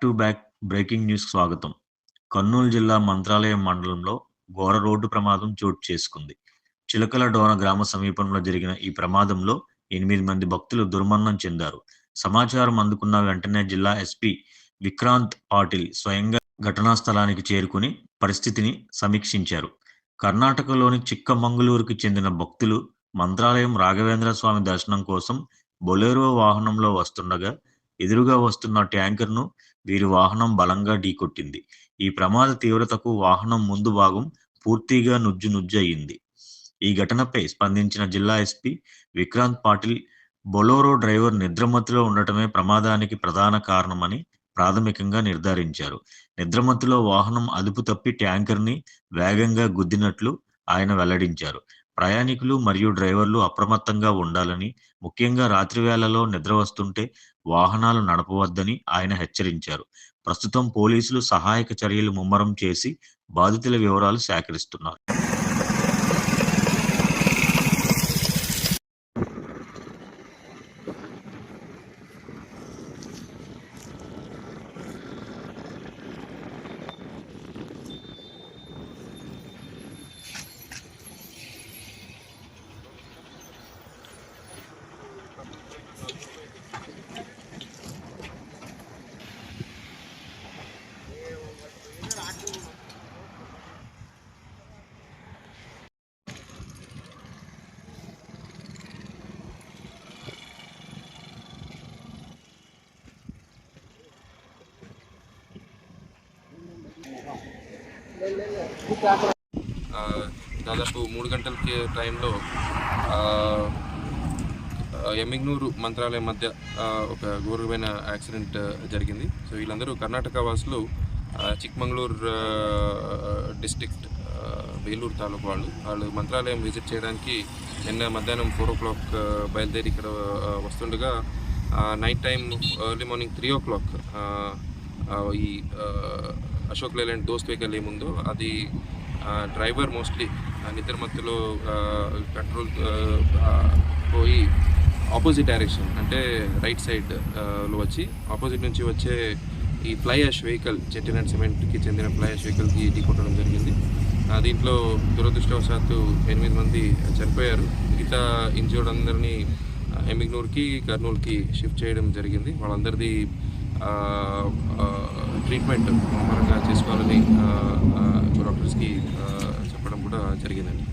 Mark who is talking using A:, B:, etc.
A: To back breaking news స్వాగతం. కర్నూలు జిల్లా మంత్రాలయం మండలంలో ఘోర రోడ్డు ప్రమాదం చోటు చేసుకుంది. చిలకల డోన గ్రామ సమీపంలో జరిగిన ఈ ప్రమాదంలో 8 మంది భక్తులు దుర్మరణం చెందారు. సమాచారం అందుకున్న వెంటనే జిల్లా ఎస్పీ విక్రాంత్ పాటిల్ స్వయంగా ఘటనా స్థలానికి చేరుకుని పరిస్థితిని సమీక్షించారు. కర్ణాటకలోని చిక్కమంగళూరుకి చెందిన భక్తులు మంత్రాలయం రాఘవేంద్ర స్వామి దర్శనం కోసం బొలెరో వాహనంలో వస్తుండగా ఎదురుగా వస్తున్న ట్యాంకర్ను వీరి వాహనం బలంగా ఢీకొట్టింది. ఈ ప్రమాద తీవ్రతకు వాహనం ముందు భాగం పూర్తిగా నుజ్జు అయింది. ఈ ఘటనపై స్పందించిన జిల్లా SP Vikrant Patil Bolero driver నిద్రమత్తులో ఉండటమే ప్రమాదానికి ప్రధాన కారణమని ప్రాథమికంగా నిర్ధారించారు. నిద్రమత్తులో వాహనం అదుపు తప్పి ట్యాంకర్ని వేగంగా గుద్దినట్లు ఆయన వెల్లడించారు. ప్రయాణికులు మరియు డ్రైవర్లు అప్రమత్తంగా ఉండాలని, ముఖ్యంగా రాత్రి వేళలో నిద్ర వస్తుంటే వాహనాలు నడపవద్దని ఆయన హెచ్చరించారు. ప్రస్తుతం పోలీసులు సహాయక చర్యలు ముమ్మరం చేసి బాధితుల వివరాలు సేకరిస్తున్నారు.
B: దాదాపు 3 గంటల టైంలో ఎమ్మిగ్నూరు మంత్రాలయం మధ్య ఒక ఘోరమైన యాక్సిడెంట్ జరిగింది. సో వీళ్ళందరూ కర్ణాటక వాసులు, చిక్మంగళూరు డిస్ట్రిక్ట్ వేలూరు తాలూకు వాళ్ళు మంత్రాలయం విజిట్ చేయడానికి నిన్న మధ్యాహ్నం 4 o'clock బయలుదేరి ఇక్కడ వస్తుండగా night time early morning 3 o'clock ఈ అశోక్ లేలాండ్ దోస్త్ వెహికల్ ఏముందో అది డ్రైవర్ మోస్ట్లీ నిద్రమత్తులో కంట్రోల్ పోయి ఆపోజిట్ డైరెక్షన్ అంటే రైట్ సైడ్లో వచ్చి ఆపోజిట్ నుంచి వచ్చే ఈ ఫ్లై యాష్ వెహికల్ చెట్టిన్ అండ్ సిమెంట్కి చెందిన ఫ్లై యాష్ వెహికల్కి ఢీకొట్టడం జరిగింది. దీంట్లో దురదృష్టవశాత్తు 8 మంది చనిపోయారు. మిగతా ఇంజూర్డ్ అందరినీ ఎమ్మిగ్నూరుకి, కర్నూలుకి షిఫ్ట్ చేయడం జరిగింది. వాళ్ళందరిది ట్రీట్మెంట్ ముమ్మరంగా చేసుకోవాలని డాక్టర్స్కి చెప్పడం కూడా జరిగిందండి.